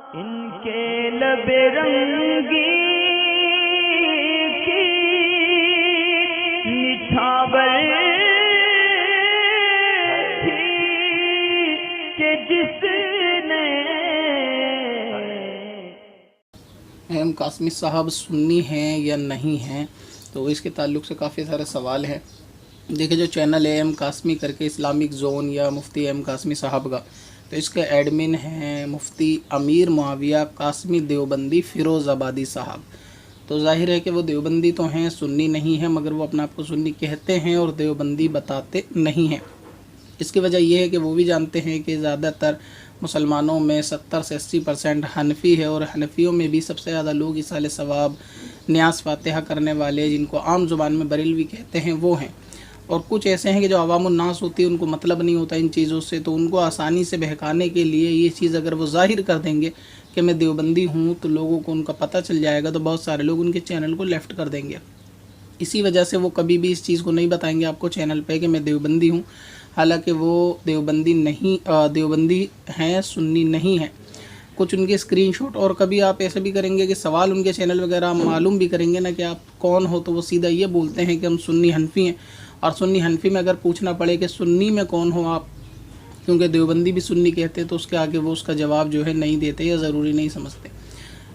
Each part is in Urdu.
ان کے لب رنگی کی نچھاور تھی کہ جس نے ایم قاسمی صاحب سنی ہیں یا نہیں ہیں، تو اس کے تعلق سے کافی سارے سوال ہیں۔ دیکھیں جو چینل ہے ایم قاسمی کر کے اسلامک زون یا مفتی ایم قاسمی صاحب کا، تو اس کے ایڈمن ہیں مفتی امیر معاویہ قاسمی دیوبندی فیروز آبادی صاحب۔ تو ظاہر ہے کہ وہ دیوبندی تو ہیں، سنی نہیں ہیں، مگر وہ اپنا آپ کو سنی کہتے ہیں اور دیوبندی بتاتے نہیں ہیں۔ اس کی وجہ یہ ہے کہ وہ بھی جانتے ہیں کہ زیادہ تر مسلمانوں میں 70 سے 80% حنفی ہے، اور حنفیوں میں بھی سب سے زیادہ لوگ ایصال ثواب نیاز فاتحہ کرنے والے، جن کو عام زبان میں بریلوی کہتے ہیں، وہ ہیں۔ اور کچھ ایسے ہیں کہ جو عوام الناس ہوتی ہے، ان کو مطلب نہیں ہوتا ان چیزوں سے، تو ان کو آسانی سے بہکانے کے لیے یہ چیز اگر وہ ظاہر کر دیں گے کہ میں دیوبندی ہوں، تو لوگوں کو ان کا پتہ چل جائے گا، تو بہت سارے لوگ ان کے چینل کو لیفٹ کر دیں گے۔ اسی وجہ سے وہ کبھی بھی اس چیز کو نہیں بتائیں گے آپ کو چینل پہ کہ میں دیوبندی ہوں، حالانکہ وہ دیوبندی نہیں، دیوبندی ہیں، سنی نہیں ہیں۔ کچھ ان کے اسکرین شاٹ، اور کبھی آپ ایسے بھی کریں گے کہ سوال ان کے چینل وغیرہ معلوم بھی کریں گے نا کہ آپ کون ہو، تو وہ سیدھا یہ بولتے ہیں کہ ہم سنی حنفی ہیں، اور سنی حنفی میں اگر پوچھنا پڑے کہ سنی میں کون ہو آپ، کیونکہ دیوبندی بھی سنی کہتے ہیں، تو اس کے آگے وہ اس کا جواب جو ہے نہیں دیتے یا ضروری نہیں سمجھتے۔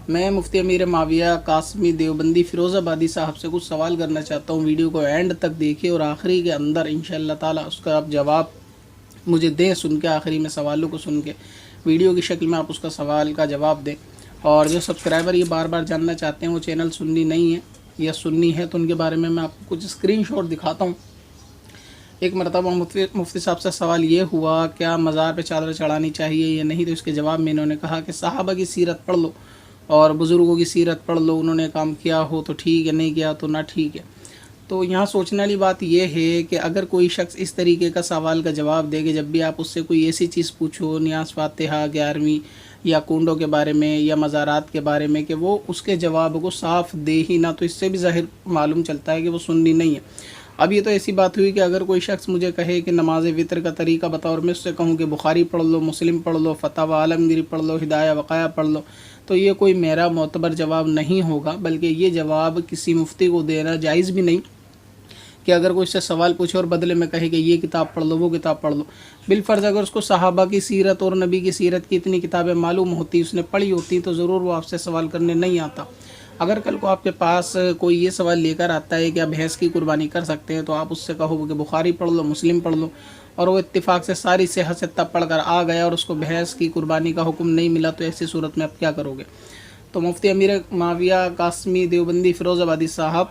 میں مفتی امیر معاویہ قاسمی دیوبندی فیروز آبادی صاحب سے کچھ سوال کرنا چاہتا ہوں۔ ویڈیو کو اینڈ تک دیکھیں اور آخری کے اندر انشاءاللہ تعالی اس کا آپ جواب مجھے دیں، سن کے آخری میں سوالوں کو سن کے ویڈیو کی شکل میں آپ اس کا سوال کا جواب دیں۔ اور جو سبسکرائبر یہ بار بار جاننا چاہتے ہیں وہ چینل سنی نہیں ہے یا سنی ہے، تو ان کے بارے میں آپ کو کچھ اسکرین شاٹ دکھاتا ہوں۔ ایک مرتبہ مفتی صاحب سے سوال یہ ہوا کیا مزار پہ چادر چڑھانی چاہیے یا نہیں، تو اس کے جواب میں انہوں نے کہا کہ صحابہ کی سیرت پڑھ لو اور بزرگوں کی سیرت پڑھ لو، انہوں نے کام کیا ہو تو ٹھیک ہے، نہیں کیا تو نہ ٹھیک ہے۔ تو یہاں سوچنے والی بات یہ ہے کہ اگر کوئی شخص اس طریقے کا سوال کا جواب دے کہ جب بھی آپ اس سے کوئی ایسی چیز پوچھو نیاز فاتحہ 11ویں یا کنڈوں کے بارے میں یا مزارات کے بارے میں، کہ وہ اس کے جواب کو صاف دے ہی نہ، تو اس سے بھی ظاہر معلوم چلتا ہے کہ وہ سنی نہیں ہے۔ اب یہ تو ایسی بات ہوئی کہ اگر کوئی شخص مجھے کہے کہ نماز وطر کا طریقہ بتاؤ، اور میں اس سے کہوں کہ بخاری پڑھ لو، مسلم پڑھ لو، فتح عالمگیری پڑھ لو، ہدایہ وقایہ پڑھ لو، تو یہ کوئی میرا معتبر جواب نہیں ہوگا، بلکہ یہ جواب کسی مفتی کو دینا جائز بھی نہیں کہ اگر کوئی اس سے سوال پوچھے اور بدلے میں کہے کہ یہ کتاب پڑھ لو، وہ کتاب پڑھ لو۔ بالفرض اگر اس کو صحابہ کی سیرت اور نبی کی سیرت کی اتنی کتابیں معلوم ہوتی، اس نے پڑھی ہوتی، تو ضرور وہ آپ سے سوال کرنے نہیں آتا۔ اگر کل کو آپ کے پاس کوئی یہ سوال لے کر آتا ہے کہ آپ بھینس کی قربانی کر سکتے ہیں، تو آپ اس سے کہو کہ بخاری پڑھ لو، مسلم پڑھ لو، اور وہ اتفاق سے ساری صحت سے تب پڑھ کر آ گیا اور اس کو بھینس کی قربانی کا حکم نہیں ملا، تو ایسی صورت میں آپ کیا کرو گے؟ تو مفتی امیر معاویہ قاسمی دیوبندی فیروز آبادی صاحب،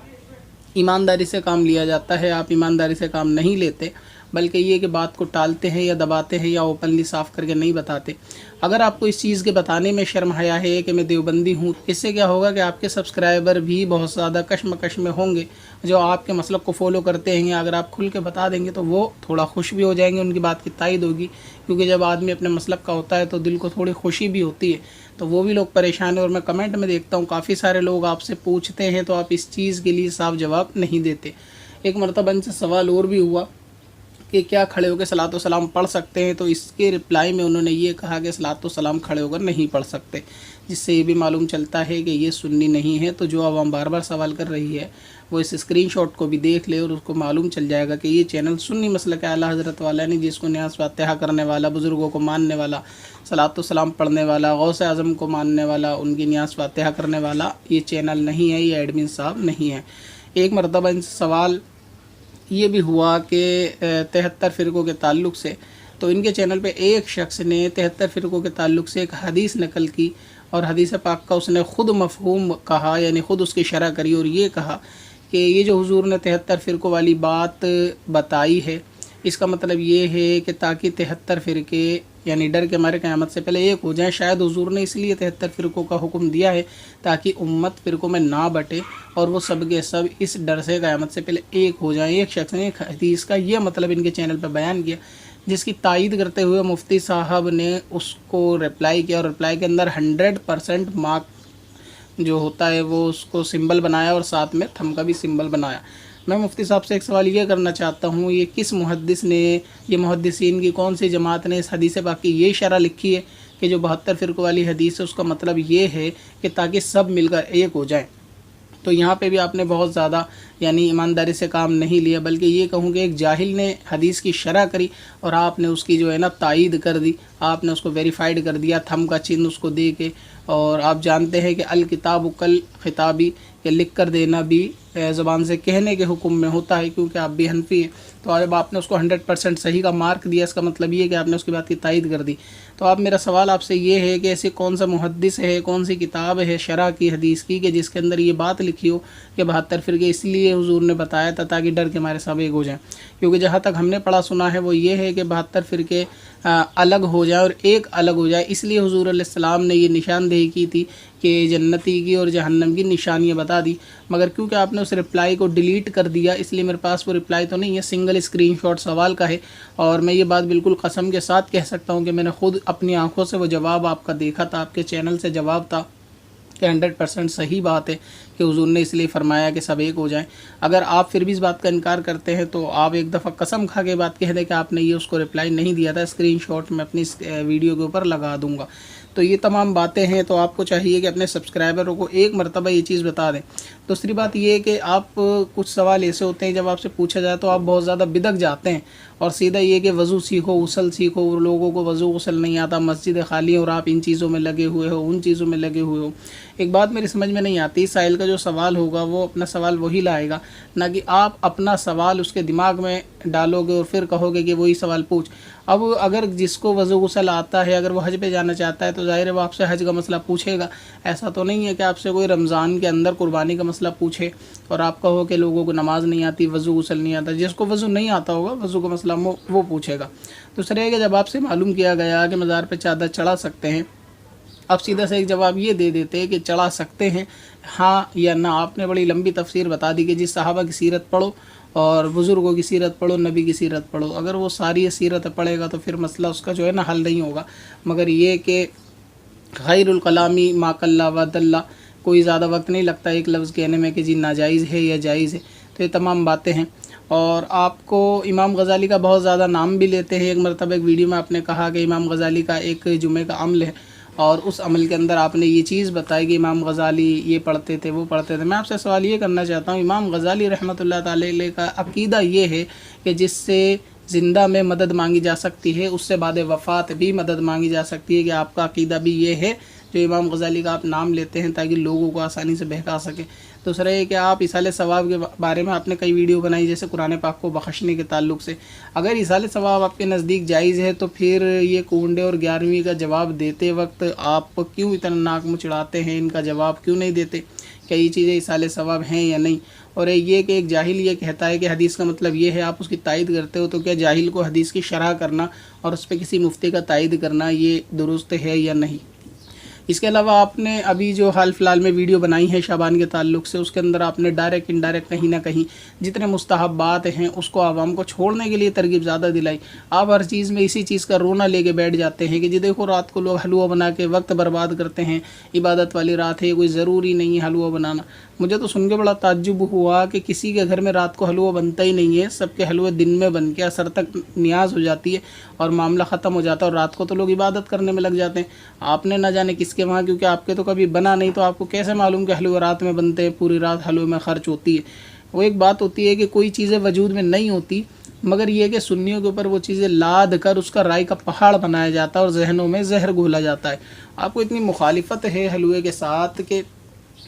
ایمانداری سے کام لیا جاتا ہے، آپ ایمانداری سے کام نہیں لیتے، بلکہ یہ کہ بات کو ٹالتے ہیں یا دباتے ہیں یا اوپنلی صاف کر کے نہیں بتاتے۔ اگر آپ کو اس چیز کے بتانے میں شرم حیا ہے کہ میں دیوبندی ہوں، اس سے کیا ہوگا کہ آپ کے سبسکرائبر بھی بہت زیادہ کشمکش میں ہوں گے، جو آپ کے مسلک کو فالو کرتے ہیں۔ اگر آپ کھل کے بتا دیں گے تو وہ تھوڑا خوش بھی ہو جائیں گے، ان کی بات کی تائید ہوگی، کیونکہ جب آدمی اپنے مسلک کا ہوتا ہے تو دل کو تھوڑی خوشی بھی ہوتی ہے، تو وہ بھی لوگ پریشان ہیں۔ اور میں کمنٹ میں دیکھتا ہوں کافی سارے لوگ آپ سے پوچھتے ہیں تو آپ اس چیز کے لیے صاف جواب نہیں دیتے۔ ایک مرتبہ ان سے سوال اور بھی ہوا کہ کیا کھڑے ہو کے صلاۃ و سلام پڑھ سکتے ہیں، تو اس کے رپلائی میں انہوں نے یہ کہا کہ صلاۃ و سلام کھڑے ہو کر نہیں پڑھ سکتے، جس سے یہ بھی معلوم چلتا ہے کہ یہ سنی نہیں ہے۔ تو جو عوام بار بار سوال کر رہی ہے وہ اس اسکرین شاٹ کو بھی دیکھ لے اور اس کو معلوم چل جائے گا کہ یہ چینل سنی مسلک اعلیٰ حضرت والا نہیں، جس کو نیاز فاتحہ کرنے والا، بزرگوں کو ماننے والا، صلاۃ و سلام پڑھنے والا، غوث اعظم کو ماننے والا، ان کی نیاز فاتحہ کرنے والا یہ چینل نہیں ہے، یہ ایڈمن صاحب نہیں ہے۔ ایک مرتبہ ان سے سوال یہ بھی ہوا کہ 73 فرقوں کے تعلق سے، تو ان کے چینل پہ ایک شخص نے 73 فرقوں کے تعلق سے ایک حدیث نقل کی، اور حدیث پاک کا اس نے خود مفہوم کہا، یعنی خود اس کی شرح کری، اور یہ کہا کہ یہ جو حضور نے 73 فرقوں والی بات بتائی ہے، اس کا مطلب یہ ہے کہ تاکہ 73 فرقے یعنی ڈر کے مارے قیامت سے پہلے ایک ہو جائیں۔ شاید حضور نے اس لیے 73 فرقوں کا حکم دیا ہے تاکہ امت فرقوں میں نہ بٹے اور وہ سب کے سب اس ڈر سے قیامت سے پہلے ایک ہو جائیں۔ ایک شخص نے حدیث کا یہ مطلب ان کے چینل پہ بیان کیا، جس کی تائید کرتے ہوئے مفتی صاحب نے اس کو رپلائی کیا، اور رپلائی کے اندر 100% مارک جو ہوتا ہے وہ اس کو سمبل بنایا اور ساتھ میں تھم کا بھی سمبل بنایا۔ میں مفتی صاحب سے ایک سوال یہ کرنا چاہتا ہوں، یہ کس محدث نے، یہ محدثین کی کون سی جماعت نے اس حدیث پاک کی یہ شرح لکھی ہے کہ جو 72 فرقوں والی حدیث ہے اس کا مطلب یہ ہے کہ تاکہ سب مل کر ایک ہو جائیں. تو یہاں پہ بھی آپ نے بہت زیادہ یعنی ایمانداری سے کام نہیں لیا، بلکہ یہ کہوں کہ ایک جاہل نے حدیث کی شرح کری اور آپ نے اس کی جو ہے نا تائید کر دی، آپ نے اس کو ویریفائڈ کر دیا، تھم کا چین اس کو دے کے. اور آپ جانتے ہیں کہ الکتاب کل خطابی، کہ لکھ کر دینا بھی زبان سے کہنے کے حکم میں ہوتا ہے، کیونکہ آپ بھی حنفی ہیں. تو جب آپ نے اس کو 100% صحیح کا مارک دیا، اس کا مطلب یہ ہے کہ آپ نے اس کی بات کی تائید کر دی. تو اب میرا سوال آپ سے یہ ہے کہ ایسی کون سا محدث ہے، کون سی کتاب ہے شرح کی حدیث کی کہ جس کے اندر یہ بات لکھی ہو کہ 72 فرقے اس لیے حضور نے بتایا تھا تاکہ ڈر کے ہمارے سب ایک ہو جائیں. کیونکہ جہاں تک ہم نے پڑھا سنا ہے وہ یہ ہے کہ 72 فرقے الگ ہو جائیں اور ایک الگ ہو جائے، اس لیے حضور علیہ السلام نے یہ نشاندہی کی تھی کہ جنتی کی اور جہنم کی نشانیاں بتا دی. مگر کیونکہ آپ نے اس رپلائی کو ڈیلیٹ کر دیا، اس لیے میرے پاس وہ رپلائی تو نہیں ہے، سنگل اسکرین شاٹ سوال کا ہے. اور میں یہ بات بالکل قسم کے ساتھ کہہ سکتا ہوں کہ میں نے خود اپنی آنکھوں سے وہ جواب آپ کا دیکھا تھا، آپ کے چینل سے جواب تھا کہ 100% صحیح بات ہے کہ حضور نے اس لیے فرمایا کہ سب ایک ہو جائیں. اگر آپ پھر بھی اس بات کا انکار کرتے ہیں تو آپ ایک دفعہ قسم کھا کے بات کہہ دیں کہ آپ نے یہ اس کو رپلائی نہیں دیا تھا. اسکرین شاٹ میں اپنی ویڈیو کے اوپر لگا دوں گا. تو یہ تمام باتیں ہیں، تو آپ کو چاہیے کہ اپنے سبسکرائبروں کو ایک مرتبہ یہ چیز بتا دیں. دوسری بات یہ ہے کہ آپ کچھ سوال ایسے ہوتے ہیں جب آپ سے پوچھا جائے تو آپ بہت زیادہ بدک جاتے ہیں، اور سیدھا یہ کہ وضو سیکھو، غسل سیکھو. لوگوں کو وضو غسل نہیں آتا، مسجد خالی ہے اور آپ ان چیزوں میں لگے ہوئے ہو، ان چیزوں میں لگے ہوئے ہو. ایک بات میری سمجھ میں نہیں آتی، سائل کا جو سوال ہوگا وہ اپنا سوال وہی لائے گا، نہ کہ آپ اپنا سوال اس کے دماغ میں ڈالو گے اور پھر کہو گے کہ وہی سوال پوچھ. اب اگر جس کو وضو غسل آتا ہے، اگر وہ حج پہ جانا چاہتا ہے تو ظاہر ہے وہ آپ سے حج کا مسئلہ پوچھے گا. ایسا تو نہیں ہے کہ آپ سے کوئی رمضان کے اندر قربانی کا مسئلہ پوچھے اور آپ کہو کہ لوگوں کو نماز نہیں آتی، وضو غسل نہیں آتا. جس کو وضو نہیں آتا ہوگا وضو کا مسئلہ وہ پوچھے گا. دوسرا ہے کہ جب آپ سے معلوم کیا گیا کہ مزار پہ چادر چڑھا سکتے ہیں، اب سیدھا سے ایک جواب یہ دے دیتے کہ چڑھا سکتے ہیں ہاں یا نہ. آپ نے بڑی لمبی تفسیر بتا دی کہ جس صحابہ کی سیرت پڑھو اور بزرگوں کی سیرت پڑھو، نبی کی سیرت پڑھو. اگر وہ ساری سیرت پڑھے گا تو پھر مسئلہ اس کا جو ہے نا حل نہیں ہوگا. مگر یہ کہ خیر الکلامی ما قل و دل، کوئی زیادہ وقت نہیں لگتا ایک لفظ کہنے میں کہ جی ناجائز ہے یا جائز ہے. تو یہ تمام باتیں ہیں. اور آپ کو امام غزالی کا بہت زیادہ نام بھی لیتے ہیں. ایک مرتبہ ایک ویڈیو میں آپ نے کہا کہ امام غزالی کا ایک جمعے کا عمل ہے، اور اس عمل کے اندر آپ نے یہ چیز بتائی کہ امام غزالی یہ پڑھتے تھے وہ پڑھتے تھے. میں آپ سے سوال یہ کرنا چاہتا ہوں، امام غزالی رحمۃ اللہ تعالی علیہ کا عقیدہ یہ ہے کہ جس سے زندہ میں مدد مانگی جا سکتی ہے اس سے بعد وفات بھی مدد مانگی جا سکتی ہے، کہ آپ کا عقیدہ بھی یہ ہے جو امام غزالی کا آپ نام لیتے ہیں تاکہ لوگوں کو آسانی سے بہکا سکیں. دوسرا یہ کہ آپ اصالِ ثواب کے بارے میں آپ نے کئی ویڈیو بنائی جیسے قرآن پاک کو بخشنے کے تعلق سے. اگر اصالِ ثواب آپ کے نزدیک جائز ہے تو پھر یہ کونڈے اور 11ویں کا جواب دیتے وقت آپ کیوں اتنا ناک منہ چڑھاتے ہیں؟ ان کا جواب کیوں نہیں دیتے کہ یہ چیزیں اصالِ ثواب ہیں یا نہیں؟ اور یہ کہ ایک جاہل یہ کہتا ہے کہ حدیث کا مطلب یہ ہے، آپ اس کی تائید کرتے ہو، تو کیا جاہل کو حدیث کی شرح کرنا اور اس پہ کسی مفتی کا تائید کرنا یہ درست ہے یا نہیں؟ اس کے علاوہ آپ نے ابھی جو حال فی الحال میں ویڈیو بنائی ہے شعبان کے تعلق سے، اس کے اندر آپ نے ڈائریکٹ انڈائریکٹ کہیں نہ کہیں جتنے مستحبات ہیں اس کو عوام کو چھوڑنے کے لیے ترغیب زیادہ دلائی. آپ ہر چیز میں اسی چیز کا رونا لے کے بیٹھ جاتے ہیں کہ جی دیکھو رات کو لوگ حلوہ بنا کے وقت برباد کرتے ہیں، عبادت والی رات ہے، کوئی ضروری نہیں ہے حلوہ بنانا. مجھے تو سن کے بڑا تعجب ہوا کہ کسی کے گھر میں رات کو حلوہ بنتا ہی نہیں ہے، سب کے حلوے دن میں بن کے اثر تک نیاز ہو جاتی ہے اور معاملہ ختم ہو جاتا ہے، اور رات کو تو لوگ عبادت کرنے میں لگ جاتے ہیں. آپ نے نہ جانے کس کے وہاں، کیونکہ آپ کے تو کبھی بنا نہیں تو آپ کو کیسے معلوم کہ حلوے رات میں بنتے ہیں، پوری رات حلوے میں خرچ ہوتی ہے. وہ ایک بات ہوتی ہے کہ کوئی چیزیں وجود میں نہیں ہوتی، مگر یہ کہ سنیوں کے اوپر وہ چیزیں لاد کر اس کا رائے کا پہاڑ بنایا جاتا ہے اور ذہنوں میں زہر گھولا جاتا ہے. آپ کو اتنی مخالفت ہے حلوے کے ساتھ کہ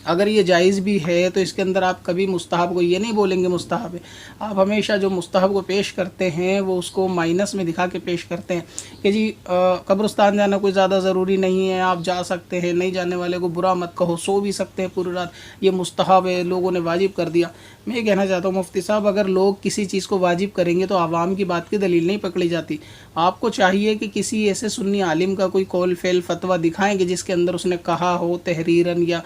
اگر یہ جائز بھی ہے تو اس کے اندر آپ کبھی مستحب کو یہ نہیں بولیں گے مستحب ہے. آپ ہمیشہ جو مستحب کو پیش کرتے ہیں وہ اس کو مائنس میں دکھا کے پیش کرتے ہیں کہ جی قبرستان جانا کوئی زیادہ ضروری نہیں ہے، آپ جا سکتے ہیں، نہیں جانے والے کو برا مت کہو، سو بھی سکتے ہیں پوری رات، یہ مستحب ہے، لوگوں نے واجب کر دیا. میں یہ کہنا چاہتا ہوں مفتی صاحب، اگر لوگ کسی چیز کو واجب کریں گے تو عوام کی بات کی دلیل نہیں پکڑی جاتی. آپ کو چاہیے کہ کسی ایسے سنی عالم کا کوئی قول فعل فتویٰ دکھائیں کہ جس کے اندر اس نے کہا ہو تحریراً یا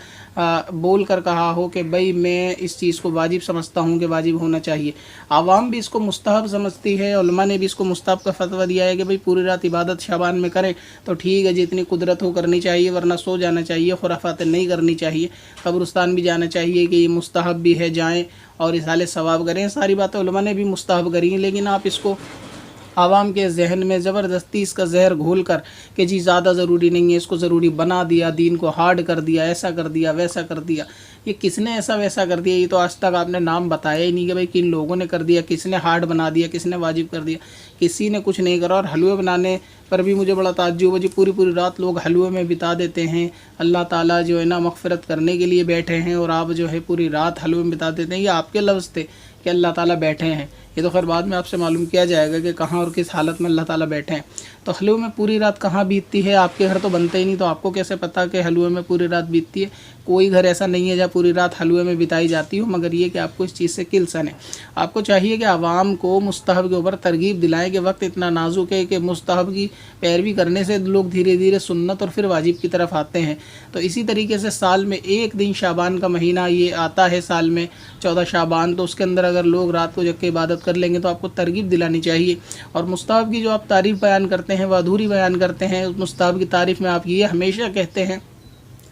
بول کر کہا ہو کہ بھائی میں اس چیز کو واجب سمجھتا ہوں کہ واجب ہونا چاہیے. عوام بھی اس کو مستحب سمجھتی ہے، علماء نے بھی اس کو مستحب کا فتویٰ دیا ہے کہ بھائی پوری رات عبادت شعبان میں کریں تو ٹھیک ہے، جتنی قدرت ہو کرنی چاہیے، ورنہ سو جانا چاہیے، خرافات نہیں کرنی چاہیے. قبرستان بھی جانا چاہیے کہ یہ مستحب بھی ہے، جائیں اور اصالِ ثواب کریں. ساری باتیں علماء نے بھی مستحب کری ہیں، لیکن آپ اس کو عوام کے ذہن میں زبردستی اس کا زہر گھول کر کہ جی زیادہ ضروری نہیں ہے، اس کو ضروری بنا دیا، دین کو ہارڈ کر دیا، ایسا کر دیا، ویسا کر دیا۔ یہ کس نے ایسا ویسا کر دیا؟ یہ تو آج تک آپ نے نام بتایا ہی نہیں کہ بھائی کن لوگوں نے کر دیا، کس نے ہارڈ بنا دیا، کس نے واجب کر دیا۔ کسی نے کچھ نہیں کرا۔ اور حلوے بنانے پر بھی مجھے بڑا تعجب ہے جی، پوری پوری رات لوگ حلوے میں بتا دیتے ہیں۔ اللہ تعالیٰ جو ہے نا مغفرت کرنے کے لیے بیٹھے ہیں اور آپ جو ہے پوری رات حلوے میں بتا دیتے ہیں۔ یہ آپ کے لفظ تھے کہ اللہ تعالیٰ بیٹھے ہیں، یہ تو خیر بعد میں آپ سے معلوم کیا جائے گا کہ کہاں اور کس حالت میں اللہ تعالیٰ بیٹھے ہیں۔ تو حلوے میں پوری رات کہاں بیتتی ہے؟ آپ کے گھر تو بنتے ہی نہیں، تو آپ کو کیسے پتہ کہ حلوے میں پوری رات بیتتی ہے؟ کوئی گھر ایسا نہیں ہے جہاں پوری رات حلوے میں بتائی جاتی ہو، مگر یہ کہ آپ کو اس چیز سے کلسن ہے۔ آپ کو چاہیے کہ عوام کو مستحب کے اوپر ترغیب دلائیں کہ وقت اتنا نازک ہے کہ مستحب کی پیروی کرنے سے لوگ دھیرے دھیرے سنت اور پھر واجب کی طرف آتے ہیں۔ تو اسی طریقے سے سال میں ایک دن شعبان کا مہینہ یہ آتا ہے، سال میں 14 شعبان، تو اس کے اندر اگر لوگ رات کو جگ کے عبادت کر لیں گے تو آپ کو ترغیب دلانی چاہیے۔ اور مستحب کی جو آپ تعریف بیان کرتے ہیں وہ ادھوری بیان کرتے ہیں۔ اس مستحب کی تعریف میں آپ یہ ہمیشہ کہتے ہیں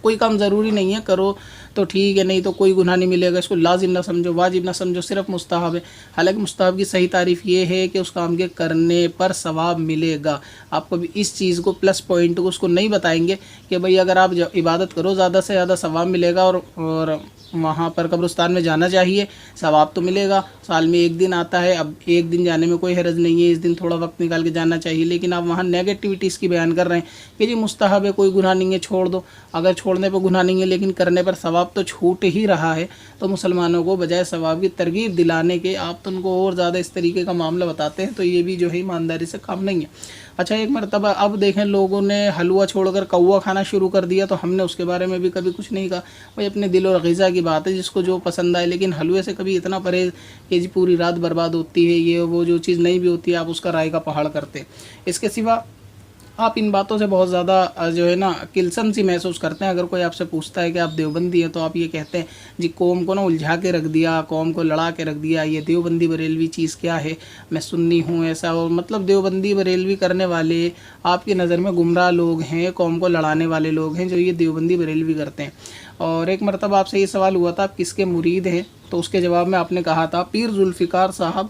کوئی کام ضروری نہیں ہے، کرو تو ٹھیک ہے، نہیں تو کوئی گناہ نہیں ملے گا، اس کو لازم نہ سمجھو، واجب نہ سمجھو، صرف مستحب ہے۔ حالانکہ مستحب کی صحیح تعریف یہ ہے کہ اس کام کے کرنے پر ثواب ملے گا۔ آپ کو بھی اس چیز کو پلس پوائنٹ کو اس کو نہیں بتائیں گے کہ بھئی اگر آپ عبادت کرو زیادہ سے زیادہ ثواب ملے گا، اور وہاں پر قبرستان میں جانا چاہیے، ثواب تو ملے گا، سال میں ایک دن آتا ہے، اب ایک دن جانے میں کوئی حرج نہیں ہے، اس دن تھوڑا وقت نکال کے جانا چاہیے۔ لیکن آپ وہاں نیگیٹیوٹیز کی بیان کر رہے ہیں کہ جی مستحب ہے، کوئی گناہ نہیں ہے، چھوڑ دو۔ اگر چھوڑنے پہ گناہ نہیں ہے لیکن کرنے پر ثواب تو چھوٹ ہی رہا ہے، تو مسلمانوں کو بجائے ثواب کی ترغیب دلانے کے آپ تو ان کو اور زیادہ اس طریقے کا معاملہ بتاتے ہیں، تو یہ بھی جو ہے ایمانداری سے کام نہیں ہے۔ اچھا، ایک مرتبہ اب دیکھیں لوگوں نے حلوہ چھوڑ کر کوا کھانا شروع کر دیا، تو ہم نے اس کے بارے میں بھی کبھی کچھ نہیں کہا، بھائی اپنے دل اور غذا کی بات ہے، جس کو جو پسند آئے۔ لیکن حلوے سے کبھی اتنا پرہیز کہ جی پوری رات برباد ہوتی ہے، یہ وہ جو چیز نہیں بھی ہوتی ہے آپ اس کا رائے کا پہاڑ کرتے۔ اس کے سوا آپ ان باتوں سے بہت زیادہ جو ہے نا کلسن سی محسوس کرتے ہیں۔ اگر کوئی آپ سے پوچھتا ہے کہ آپ دیوبندی ہیں تو آپ یہ کہتے ہیں جی قوم کو نا الجھا کے رکھ دیا، قوم کو لڑا کے رکھ دیا، یہ دیوبندی بریلوی چیز کیا ہے، میں سنی ہوں ایسا، اور مطلب دیوبندی بریلوی کرنے والے آپ کی نظر میں گمراہ لوگ ہیں، قوم کو لڑانے والے لوگ ہیں جو یہ دیوبندی بریلوی کرتے ہیں۔ اور ایک مرتبہ آپ سے یہ سوال ہوا تھا آپ کس کے مرید ہیں، تو اس کے جواب میں آپ نے کہا تھا پیر ذوالفقار صاحب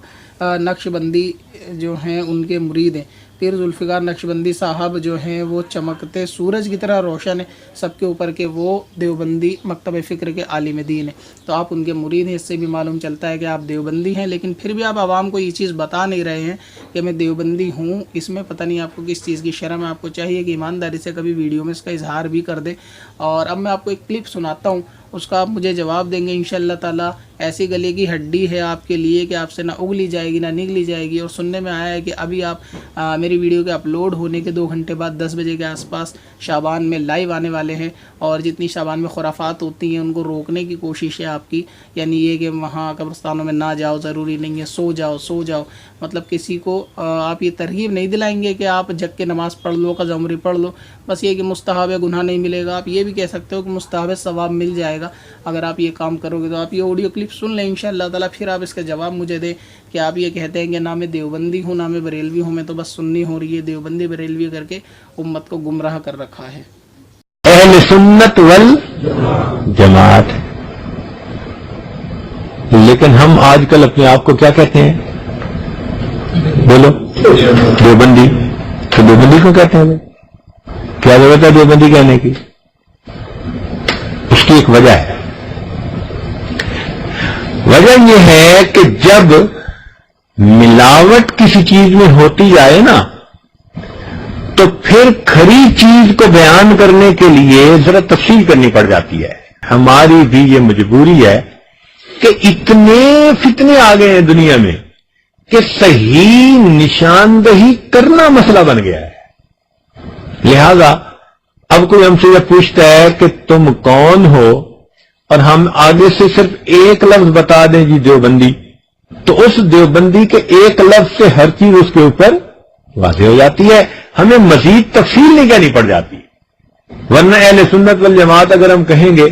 نقش بندی جو ہیں ان کے مرید ہیں۔ پیر ذوالفقار نقش بندی صاحب جو ہیں وہ چمکتے سورج کی طرح روشن ہے سب کے اوپر کہ وہ دیوبندی مکتب فکر کے عالم دین ہیں، تو آپ ان کے مرید ہیں۔ اس سے بھی معلوم چلتا ہے کہ آپ دیوبندی ہیں، لیکن پھر بھی آپ عوام کو یہ چیز بتا نہیں رہے ہیں کہ میں دیوبندی ہوں۔ اس میں پتہ نہیں آپ کو کس چیز کی شرم ہے۔ آپ کو چاہیے کہ ایمانداری سے کبھی ویڈیو میں اس کا اظہار بھی کر دیں۔ اور اب میں آپ کو ایک کلپ سناتا ہوں، اس کا آپ مجھے جواب دیں گے انشاءاللہ تعالیٰ۔ ایسی گلے کی ہڈی ہے آپ کے لیے کہ آپ سے نہ اگلی جائے گی نہ نگلی جائے گی۔ اور سننے میں آیا ہے کہ ابھی آپ میری ویڈیو کے اپلوڈ ہونے کے 2 گھنٹے بعد 10 بجے کے آس پاس شعبان میں لائیو آنے والے ہیں، اور جتنی شعبان میں خرافات ہوتی ہیں ان کو روکنے کی کوشش ہے آپ کی، یعنی یہ کہ وہاں قبرستانوں میں نہ جاؤ، ضروری نہیں ہے، سو جاؤ۔ مطلب کسی کو آپ یہ ترغیب نہیں دلائیں گے کہ آپ جگ کے نماز پڑھ لو، قضا عمری پڑھ لو، بس یہ کہ مستحب ہے گناہ نہیں ملے گا۔ آپ یہ بھی کہہ سکتے ہو کہ مستحب ہے ثواب مل جائے گا اگر آپ یہ کام کرو گے۔ تو آپ یہ آڈیو کلپ سن لیں انشاءاللہ تعالیٰ، پھر آپ اس کا جواب مجھے دیں کہ آپ یہ کہتے ہیں کہ نہ میں دیوبندی ہوں نہ میں بریلوی ہوں، میں تو بس سنی ہو رہی ہے، دیوبندی بریلوی کر کے امت کو گمراہ کر رکھا ہے۔ اہل سنت والجماعت، لیکن ہم آج کل اپنے آپ کو کیا کہتے ہیں؟ بولو، دیوبندی۔ تو دیوبندی کو کہتے ہیں، کیا ضرورت ہے دیوبندی کہنے کی؟ اس کی ایک وجہ ہے۔ وجہ یہ ہے کہ جب ملاوٹ کسی چیز میں ہوتی جائے نا، تو پھر کھری چیز کو بیان کرنے کے لیے ذرا تفصیل کرنی پڑ جاتی ہے۔ ہماری بھی یہ مجبوری ہے کہ اتنے فتنے آ گئے ہیں دنیا میں کہ صحیح نشاندہی کرنا مسئلہ بن گیا ہے۔ لہذا اب کوئی ہم سے یہ پوچھتا ہے کہ تم کون ہو، اور ہم آگے سے صرف ایک لفظ بتا دیں جی دیوبندی، تو اس دیوبندی کے ایک لفظ سے ہر چیز اس کے اوپر واضح ہو جاتی ہے، ہمیں مزید تفصیل نہیں کہنی پڑ جاتی۔ ورنہ اہل سنت والجماعت اگر ہم کہیں گے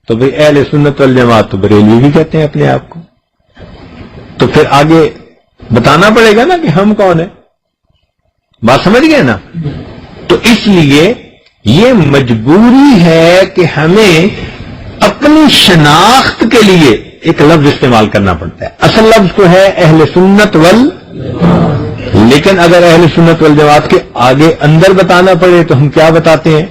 تو بھئی اہل سنت والجماعت تو بریلوی بھی کہتے ہیں اپنے آپ کو، تو پھر آگے بتانا پڑے گا نا کہ ہم کون ہیں۔ بات سمجھ گئے نا؟ تو اس لیے یہ مجبوری ہے کہ ہمیں اپنی شناخت کے لیے ایک لفظ استعمال کرنا پڑتا ہے۔ اصل لفظ کو ہے اہل سنت لیکن اگر اہل سنت والجماعت کے آگے اندر بتانا پڑے تو ہم کیا بتاتے ہیں؟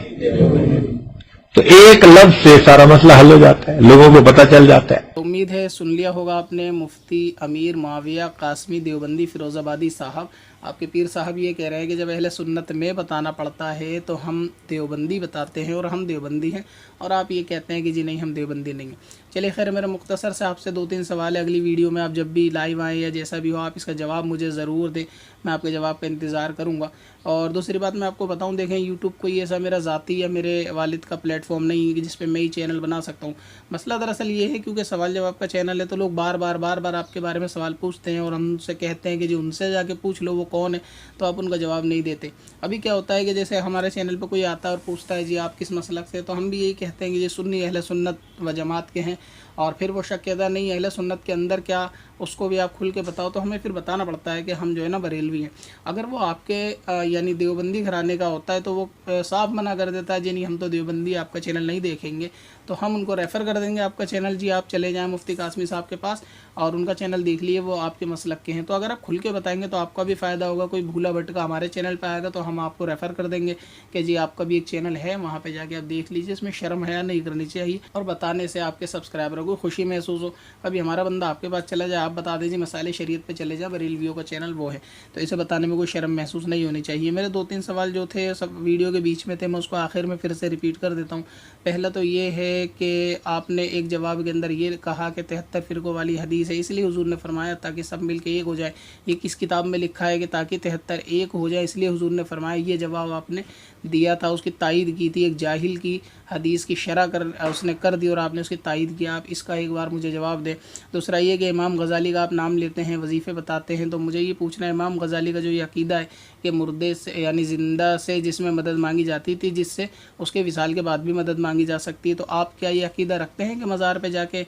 تو ایک لفظ سے سارا مسئلہ حل ہو جاتا ہے، لوگوں کو پتہ چل جاتا ہے۔ امید ہے سن لیا ہوگا آپ نے مفتی امیر معاویہ قاسمی دیوبندی فیروز آبادی صاحب، آپ کے پیر صاحب یہ کہہ رہے ہیں کہ جب اہل سنت میں بتانا پڑتا ہے تو ہم دیوبندی بتاتے ہیں اور ہم دیوبندی ہیں، اور آپ یہ کہتے ہیں کہ جی نہیں ہم دیوبندی نہیں ہیں۔ چلیے خیر، میرا مختصر سے آپ سے 2-3 سوال ہے، اگلی ویڈیو میں آپ جب بھی لائیو آئیں یا جیسا بھی ہو آپ اس کا جواب مجھے ضرور دیں، میں آپ کے جواب کا انتظار کروں گا۔ اور دوسری بات میں آپ کو بتاؤں، دیکھیں یوٹیوب کوئی ایسا میرا ذاتی یا میرے والد کا پلیٹ فارم نہیں ہے کہ جس پہ میں ہی چینل بنا سکتا ہوں۔ مسئلہ دراصل یہ ہے کیونکہ سوال جواب کا چینل ہے تو لوگ بار بار آپ کے بارے میں سوال پوچھتے ہیں اور ہم ان سے کہتے ہیں کہ جی ان سے جا کے پوچھ لو وہ کون ہے، تو آپ ان کا جواب نہیں دیتے۔ ابھی کیا ہوتا ہے کہ جیسے ہمارے چینل پہ کوئی آتا ہے اور پوچھتا ہے جی آپ کس مسلک سے، تو ہم بھی یہی کہتے ہیں کہ جی سنی اہل سنت و جماعت کے ہیں، اور پھر وہ شک کہتا نہیں اہل سنت کے اندر کیا، اس کو بھی آپ کھل کے بتاؤ، تو ہمیں پھر بتانا پڑتا ہے کہ ہم جو ہے نا بریلوی ہیں۔ اگر وہ آپ کے یعنی دیوبندی گھرانے کا ہوتا ہے تو وہ صاف منع کر دیتا ہے جی نہیں ہم تو دیوبندی آپ کا چینل نہیں دیکھیں گے، تو ہم ان کو ریفر کر دیں گے آپ کا چینل، جی آپ چلے جائیں مفتی قاسمی صاحب کے پاس اور ان کا چینل دیکھ لیے، وہ آپ کے مسلک کے ہیں۔ تو اگر آپ کھل کے بتائیں گے تو آپ کا بھی فائدہ ہوگا، کوئی بھولا بھٹکا ہمارے چینل پہ آئے گا تو ہم آپ کو ریفر کر دیں گے کہ جی آپ کا بھی ایک چینل ہے، وہاں پہ جا کے آپ دیکھ لیجیے، اس میں شرم حیا نہیں کرنی چاہیے، اور بتانے سے آپ کے سبسکرائبروں کو خوشی محسوس ہو۔ کبھی ہمارا بندہ آپ کے پاس چلا جائے، آپ بتا دیجیے مسائل شریعت پہ چلے جائیں، بریلویوں کا چینل وہ ہے، تو اسے بتانے میں کوئی شرم محسوس نہیں ہونی چاہیے۔ میرے 2-3 سوال جو تھے سب ویڈیو کے بیچ میں تھے، میں اس کو آخر میں پھر سے ریپیٹ کر دیتا ہوں۔ پہلا تو یہ ہے کہ آپ نے ایک جواب کے اندر یہ کہا کہ 73 فرقوں والی حدیث ہے، اس لیے حضور نے فرمایا تاکہ سب مل کے ایک ہو جائے۔ یہ کس کتاب میں لکھا ہے کہ تاکہ 73 ایک ہو جائے، اس لیے حضور نے فرمایا، یہ جواب آپ نے دیا تھا، اس کی تائید کی تھی، ایک جاہل کی حدیث کی شرح اس نے کر دی اور آپ نے اس کی تائید کیا۔ آپ اس کا ایک بار مجھے جواب دیں۔ دوسرا یہ کہ امام غزالی کا آپ نام لیتے ہیں، وظیفے بتاتے ہیں، تو مجھے یہ پوچھنا ہے امام غزالی کا جو یہ عقیدہ ہے کہ مردے سے یعنی زندہ سے جس میں مدد مانگی جاتی تھی، جس سے اس کے وصال کے بعد بھی مدد مانگی جا سکتی ہے، تو آپ کیا یہ عقیدہ رکھتے ہیں کہ مزار پہ جا کے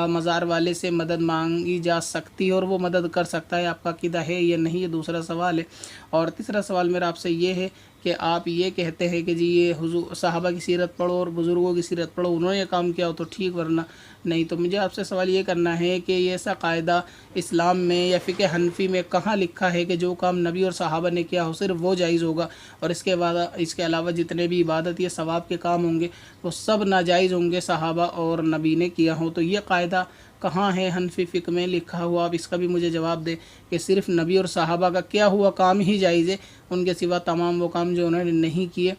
مزار والے سے مدد مانگی جا سکتی ہے اور وہ مدد کر سکتا ہے؟ آپ کا عقیدہ ہے یا نہیں؟ یہ دوسرا سوال ہے۔ اور تیسرا سوال میرا آپ سے یہ ہے کہ آپ یہ کہتے ہیں کہ جی یہ حضور صحابہ کی سیرت پڑھو اور بزرگوں کی سیرت پڑھو، انہوں نے یہ کام کیا ہو تو ٹھیک، ورنہ نہیں۔ تو مجھے آپ سے سوال یہ کرنا ہے کہ یہ ایسا قاعدہ اسلام میں یا فقہ حنفی میں کہاں لکھا ہے کہ جو کام نبی اور صحابہ نے کیا ہو صرف وہ جائز ہوگا، اور اس کے علاوہ جتنے بھی عبادت یا ثواب کے کام ہوں گے وہ سب ناجائز ہوں گے صحابہ اور نبی نے کیا ہو؟ تو یہ قاعدہ کہاں ہے حنفی فقہ میں لکھا ہوا؟ آپ اس کا بھی مجھے جواب دیں کہ صرف نبی اور صحابہ کا کیا ہوا کام ہی جائز ہے، ان کے سوا تمام وہ کام جو انہوں نے نہیں کیے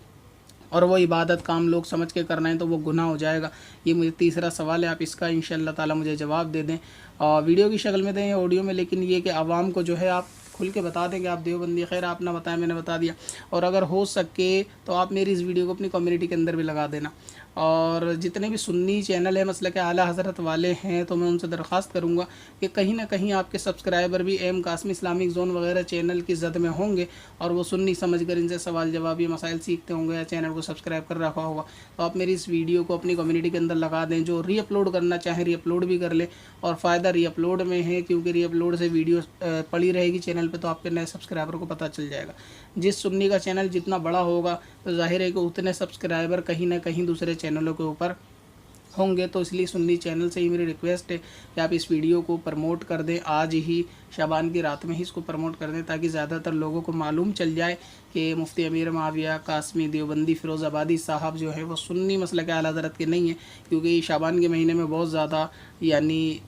اور وہ عبادت کام لوگ سمجھ کے کرنا ہے تو وہ گناہ ہو جائے گا۔ یہ مجھے تیسرا سوال ہے، آپ اس کا انشاءاللہ تعالی مجھے جواب دے دیں، اور ویڈیو کی شکل میں دیں یا آڈیو میں، لیکن یہ کہ عوام کو جو ہے آپ کھل کے بتا دیں کہ آپ دیوبندی، خیر آپ نہ بتائیں میں نے بتا دیا، اور اگر ہو سکے تو آپ میری اس ویڈیو کو اپنی کمیونٹی کے اندر بھی لگا دینا۔ اور جتنے بھی سنی چینل ہیں مسلک اعلیٰ حضرت والے ہیں تو میں ان سے درخواست کروں گا کہ کہیں نہ کہیں آپ کے سبسکرائبر بھی ایم قاسمی اسلامک زون وغیرہ چینل کی زد میں ہوں گے، اور وہ سنی سمجھ کر ان سے سوال جواب یا مسائل سیکھتے ہوں گے یا چینل کو سبسکرائب کر رکھا ہوگا، تو آپ میری اس ویڈیو کو اپنی کمیونٹی کے اندر لگا دیں۔ جو ری اپلوڈ کرنا چاہیں ری اپلوڈ بھی کر لیں، اور فائدہ ری اپلوڈ میں ہے کیونکہ ری اپلوڈ سے ویڈیو پڑی رہے گی چینل پہ تو آپ کے نئے سبسکرائبر کو پتہ چل جائے گا۔ جس سنی کا چینل جتنا بڑا ہوگا تو ظاہر ہے کہ اتنے سبسکرائبر کہیں نہ کہیں دوسرے چینلوں کے اوپر ہوں گے، تو اس لیے سنی چینل سے ہی میری ریکویسٹ ہے کہ آپ اس ویڈیو کو پروموٹ کر دیں، آج ہی شعبان کی رات میں ہی اس کو پروموٹ کر دیں تاکہ زیادہ تر لوگوں کو معلوم چل جائے کہ مفتی امیر معاویہ قاسمی دیوبندی فیروز آبادی صاحب جو ہے وہ سنی مسلک اعلیٰ حضرت کے نہیں ہیں، کیونکہ یہ شعبان کے مہینے میں بہت زیادہ یعنی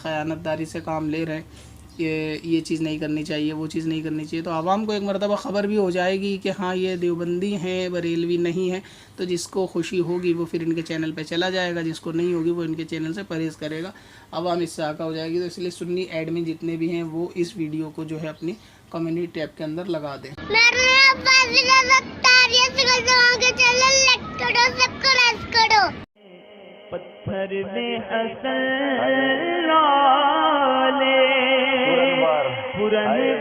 خیانت داری سے کام لے رہے ہیں کہ یہ چیز نہیں کرنی چاہیے، وہ چیز نہیں کرنی چاہیے، تو عوام کو ایک مرتبہ خبر بھی ہو جائے گی کہ ہاں یہ دیوبندی ہیں بریلوی نہیں ہیں، تو جس کو خوشی ہوگی وہ پھر ان کے چینل پہ چلا جائے گا، جس کو نہیں ہوگی وہ ان کے چینل سے پرہیز کرے گا، عوام اس سے آگاہ ہو جائے گی۔ تو اس لیے سنی ایڈمن جتنے بھی ہیں وہ اس ویڈیو کو جو ہے اپنی کمیونٹی ٹیب کے اندر لگا دیں۔ پتھر میں حسن لالے پرانے